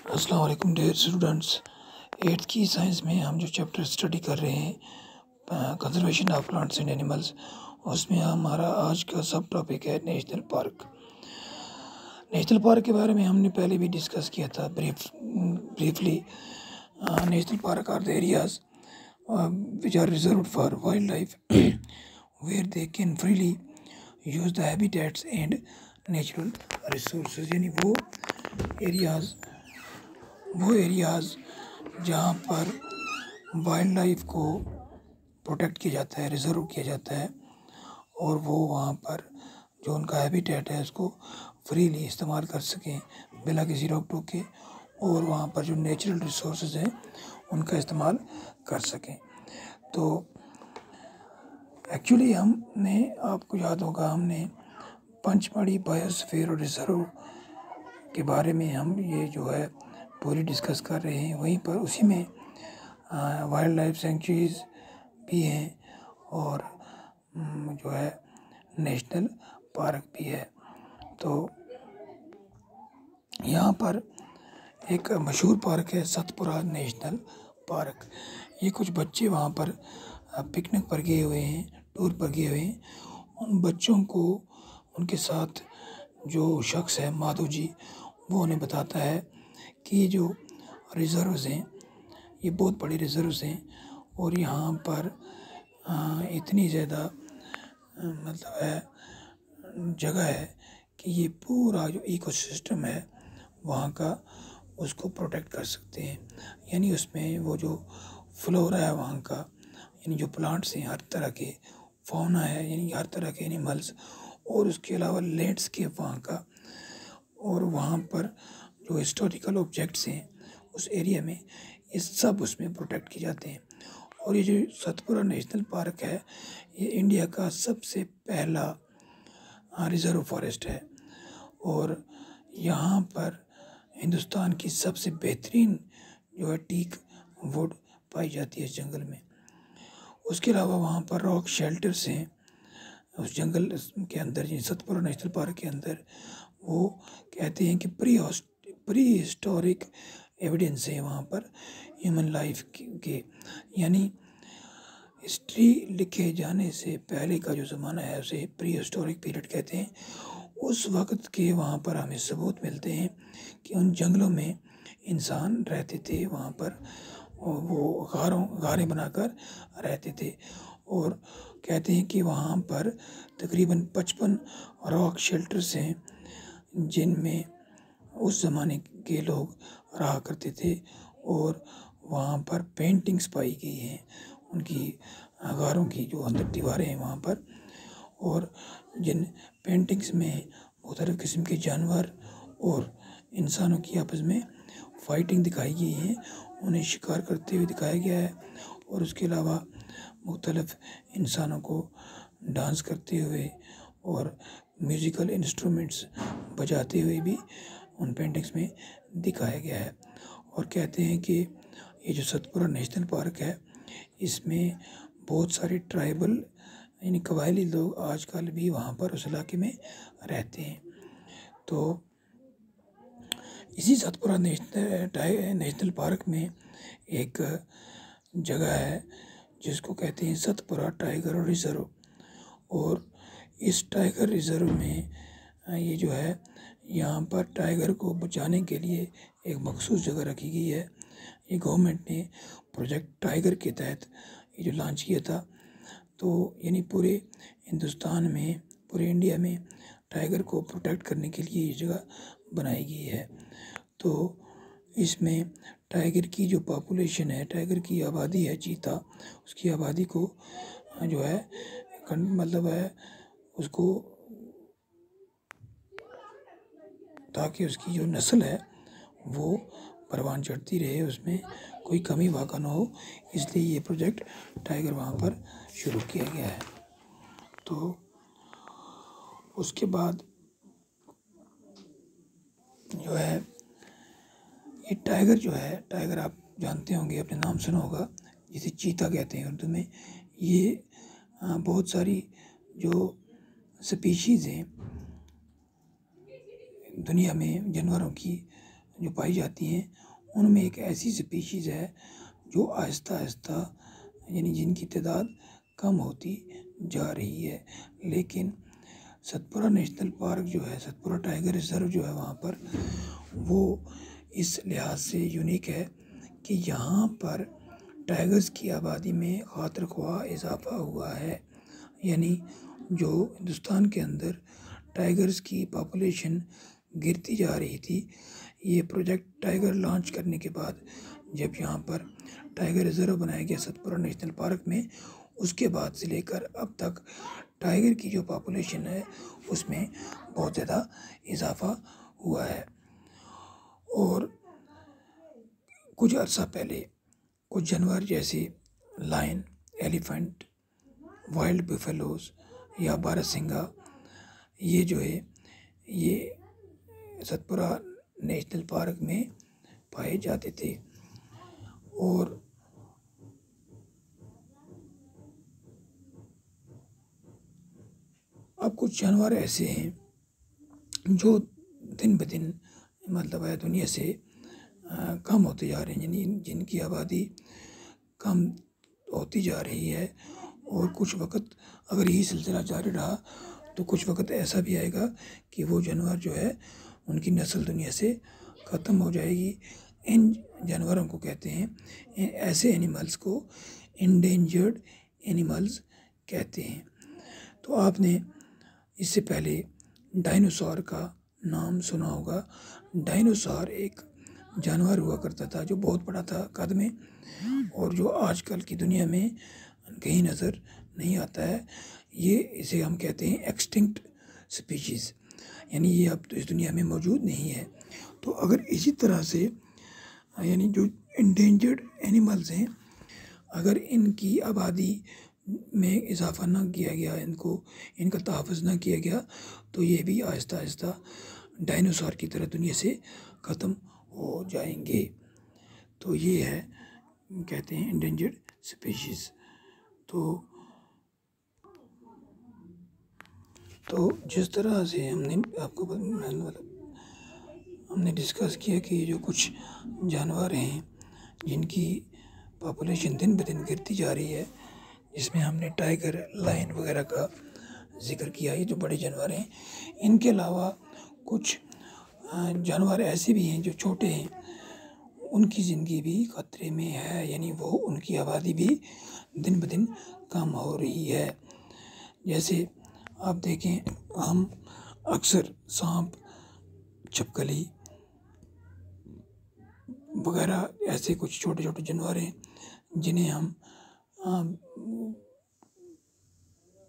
अस्सलाम वालेकुम dear students. Eighth की साइंस में हम जो चैप्टर स्टडी कर रहे हैं conservation of plants and animals, उसमें हमारा आज का सब टॉपिक है नेशनल पार्क। नेशनल पार्क के बारे में हमने पहले भी डिस्कस किया था briefly. National park are the areas which are reserved for wildlife where they can freely use the habitats and natural resources, यानी वो एरियाज़ जहाँ पर वाइल्ड लाइफ को प्रोटेक्ट किया जाता है, रिज़र्व किया जाता है, और वो वहाँ पर जो उनका हैबिटेट है उसको फ्रीली इस्तेमाल कर सकें बिना किसी रोक टोक के, और वहाँ पर जो नेचुरल रिसोर्सेज हैं उनका इस्तेमाल कर सकें। तो एक्चुअली हमने, आपको याद होगा, हमने पंचमढ़ी बायोस्फीयर रिजर्व के बारे में हम ये जो है पूरी डिस्कस कर रहे हैं। वहीं पर उसी में वाइल्ड लाइफ सेंचुरीज भी हैं और जो है नेशनल पार्क भी है। तो यहाँ पर एक मशहूर पार्क है सतपुरा नेशनल पार्क। ये कुछ बच्चे वहाँ पर पिकनिक पर गए हुए हैं, टूर पर गए हुए हैं। उन बच्चों को, उनके साथ जो शख्स है माधव जी, वो उन्हें बताता है कि ये जो रिज़र्व्स हैं ये बहुत बड़े रिज़र्व्स हैं, और यहाँ पर इतनी ज़्यादा मतलब है जगह है कि ये पूरा जो इकोसिस्टम है वहाँ का उसको प्रोटेक्ट कर सकते हैं। यानी उसमें वो जो फ्लोरा है वहाँ का, यानी जो प्लांट्स हैं, हर तरह के फौना है, यानी हर तरह के एनिमल्स, और उसके अलावा लैंडस्केप वहाँ का, और वहाँ पर जो हिस्टोरिकल ऑब्जेक्ट्स हैं उस एरिया में, ये सब उसमें प्रोटेक्ट किए जाते हैं। और ये जो सतपुरा नेशनल पार्क है ये इंडिया का सबसे पहला रिजर्व फॉरेस्ट है, और यहाँ पर हिंदुस्तान की सबसे बेहतरीन जो है टीक वुड पाई जाती है इस जंगल में। उसके अलावा वहाँ पर रॉक शेल्टर्स हैं उस जंगल के अंदर, जिन सतपुरा नेशनल पार्क के अंदर। वो कहते हैं कि प्री हिस्टोरिक एविडेंस है वहाँ पर ह्यूमन लाइफ के, यानी हिस्ट्री लिखे जाने से पहले का जो ज़माना है उसे प्री हिस्टोरिक पीरियड कहते हैं। उस वक्त के वहाँ पर हमें सबूत मिलते हैं कि उन जंगलों में इंसान रहते थे, वहाँ पर वो गारें बनाकर रहते थे। और कहते हैं कि वहाँ पर तकरीबन 55 रॉक शेल्टर्स हैं जिनमें उस ज़माने के लोग रहा करते थे, और वहाँ पर पेंटिंग्स पाई गई हैं उनकी गारों की, जो अंदर दीवारें हैं वहाँ पर। और जिन पेंटिंग्स में मुख्तलिफ़ किस्म के जानवर और इंसानों की आपस में फाइटिंग दिखाई गई है, उन्हें शिकार करते हुए दिखाया गया है, और उसके अलावा मुख्तलिफ़ इंसानों को डांस करते हुए और म्यूज़िकल इंस्ट्रूमेंट्स बजाते हुए भी उन पेंटिंग्स में दिखाया गया है। और कहते हैं कि ये जो सतपुरा नेशनल पार्क है इसमें बहुत सारे ट्राइबल यानी कबायली लोग आजकल भी वहाँ पर उस इलाके में रहते हैं। तो इसी सतपुरा नेशनल पार्क में एक जगह है जिसको कहते हैं सतपुरा टाइगर रिज़र्व, और इस टाइगर रिज़र्व में ये जो है यहाँ पर टाइगर को बचाने के लिए एक मखसूस जगह रखी गई है। ये गवर्नमेंट ने प्रोजेक्ट टाइगर के तहत ये जो लॉन्च किया था, तो यानी पूरे हिंदुस्तान में, पूरे इंडिया में टाइगर को प्रोटेक्ट करने के लिए ये जगह बनाई गई है। तो इसमें टाइगर की जो पॉपुलेशन है, टाइगर की आबादी है, चीता, उसकी आबादी को जो है मतलब है उसको, ताकि उसकी जो नस्ल है वो परवान चढ़ती रहे, उसमें कोई कमी वाक़ा ना हो, इसलिए ये प्रोजेक्ट टाइगर वहाँ पर शुरू किया गया है। तो उसके बाद जो है ये टाइगर जो है, टाइगर आप जानते होंगे, अपने नाम सुना होगा, जिसे चीता कहते हैं उर्दू में। ये बहुत सारी जो स्पीशीज़ हैं दुनिया में जानवरों की, जो पाई जाती हैं उनमें एक ऐसी स्पीशीज़ है जो आहिस्ता आहिस्ता यानी जिनकी तादाद कम होती जा रही है। लेकिन सतपुरा नेशनल पार्क जो है, सतपुरा टाइगर रिजर्व जो है वहाँ पर, वो इस लिहाज से यूनिक है कि यहाँ पर टाइगर्स की आबादी में खातिर ख्वाह इजाफा हुआ है। यानी जो हिंदुस्तान के अंदर टाइगर्स की पॉपुलेशन गिरती जा रही थी, ये प्रोजेक्ट टाइगर लॉन्च करने के बाद जब यहाँ पर टाइगर रिजर्व बनाया गया सतपुरा नेशनल पार्क में, उसके बाद से लेकर अब तक टाइगर की जो पॉपुलेशन है उसमें बहुत ज़्यादा इजाफा हुआ है। और कुछ अर्सा पहले कुछ जानवर जैसे लायन, एलिफेंट, वाइल्ड बिफेलोज या बारहसिंगा, ये जो है ये सतपुरा नेशनल पार्क में पाए जाते थे। और अब कुछ जानवर ऐसे हैं जो दिन ब दिन मतलब है दुनिया से कम होते जा रहे हैं, जिनकी आबादी कम होती जा रही है। और कुछ वक्त अगर यही सिलसिला जारी रहा तो कुछ वक्त ऐसा भी आएगा कि वो जानवर जो है उनकी नस्ल दुनिया से ख़त्म हो जाएगी। इन जानवरों को कहते हैं, ऐसे एनिमल्स को इंडेंजर्ड एनिमल्स कहते हैं। तो आपने इससे पहले डायनासोर का नाम सुना होगा। डायनासोर एक जानवर हुआ करता था जो बहुत बड़ा था कद में, और जो आजकल की दुनिया में कहीं नज़र नहीं आता है। ये इसे हम कहते हैं एक्सटिंक्ट स्पीशीज़, यानी ये अब तो इस दुनिया में मौजूद नहीं है। तो अगर इसी तरह से यानी जो इंडेंजर्ड एनिमल्स हैं, अगर इनकी आबादी में इजाफा ना किया गया, इनका तहफ़्फ़ुज़ ना किया गया, तो ये भी आहिस्ता आहिस्ता डायनासोर की तरह दुनिया से ख़त्म हो जाएंगे। तो ये है, कहते हैं इंडेंजर्ड स्पीशीज़। तो जिस तरह से हमने डिस्कस किया कि जो कुछ जानवर हैं जिनकी पॉपुलेशन दिन ब दिन गिरती जा रही है, जिसमें हमने टाइगर, लायन वगैरह का जिक्र किया, ये जो बड़े जानवर हैं। इनके अलावा कुछ जानवर ऐसे भी हैं जो छोटे हैं, उनकी ज़िंदगी भी खतरे में है, यानी वो उनकी आबादी भी दिन ब दिन कम हो रही है। जैसे आप देखें, हम अक्सर सांप, छिपकली वगैरह ऐसे कुछ छोटे छोटे जानवर हैं जिन्हें हम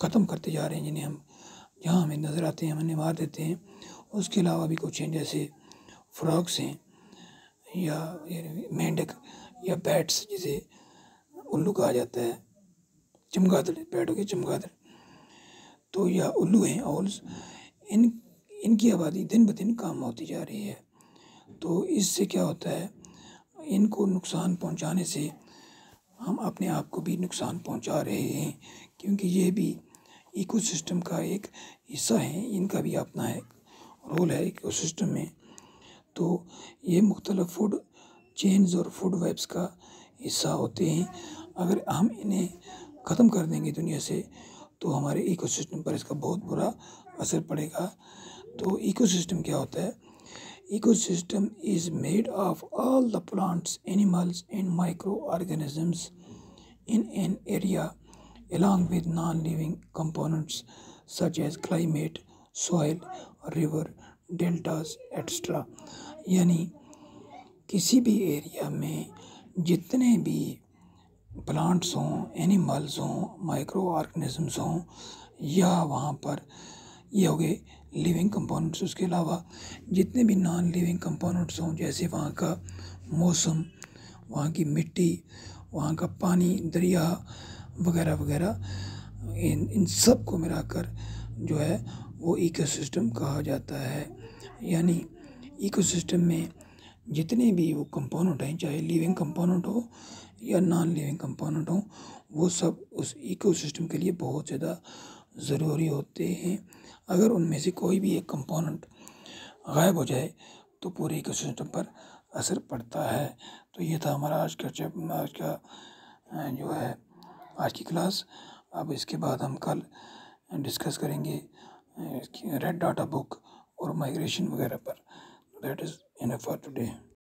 ख़त्म करते जा रहे हैं, जिन्हें हम जहाँ हमें नज़र आते हैं हम उन्हें मार देते हैं। उसके अलावा भी कुछ हैं जैसे फ्रॉग्स हैं या मेंढक या बैट्स, जिसे उल्लू कहा जाता है, चमगादड़, बैट हो गया चमगादड़, तो या उल्लू हैं, औल्स। इनकी आबादी दिन ब दिन कम होती जा रही है। तो इससे क्या होता है, इनको नुकसान पहुंचाने से हम अपने आप को भी नुकसान पहुंचा रहे हैं, क्योंकि ये भी इकोसिस्टम का एक हिस्सा है। इनका भी अपना एक रोल है इकोसिस्टम में। तो ये मुख्तलिफ फूड चेन्स और फूड वेब्स का हिस्सा होते हैं। अगर हम इन्हें ख़त्म कर देंगे दुनिया से, तो हमारे इकोसिस्टम पर इसका बहुत बुरा असर पड़ेगा। तो इकोसिस्टम क्या होता है? Ecosystem is made of all the plants, animals and micro organisms in an area along with non-living components such as climate, soil, river, deltas, etc. यानी किसी भी एरिया में जितने भी प्लांट्स हों, एनिमल्स हों, माइक्रो ऑर्गेनिजम्स हों, या वहाँ पर ये हो गए लिविंग कंपोनेंट्स, उसके अलावा जितने भी नॉन लिविंग कंपोनेंट्स हों, जैसे वहाँ का मौसम, वहाँ की मिट्टी, वहाँ का पानी, दरिया वगैरह वगैरह, इन सब को मिलाकर जो है वो इकोसिस्टम कहा जाता है। यानी इकोसिस्टम में जितने भी वो कंपोनेंट हैं, चाहे लिविंग कंपोनेंट हो या नॉन लिविंग कंपोनेंट हो, वो सब उस इकोसिस्टम के लिए बहुत ज़्यादा ज़रूरी होते हैं। अगर उनमें से कोई भी एक कंपोनेंट गायब हो जाए तो पूरे इकोसिस्टम पर असर पड़ता है। तो ये था हमारा आज का जो है आज की क्लास। अब इसके बाद हम कल डिस्कस करेंगे रेड डाटा बुक और माइग्रेशन वगैरह पर। That is enough for today.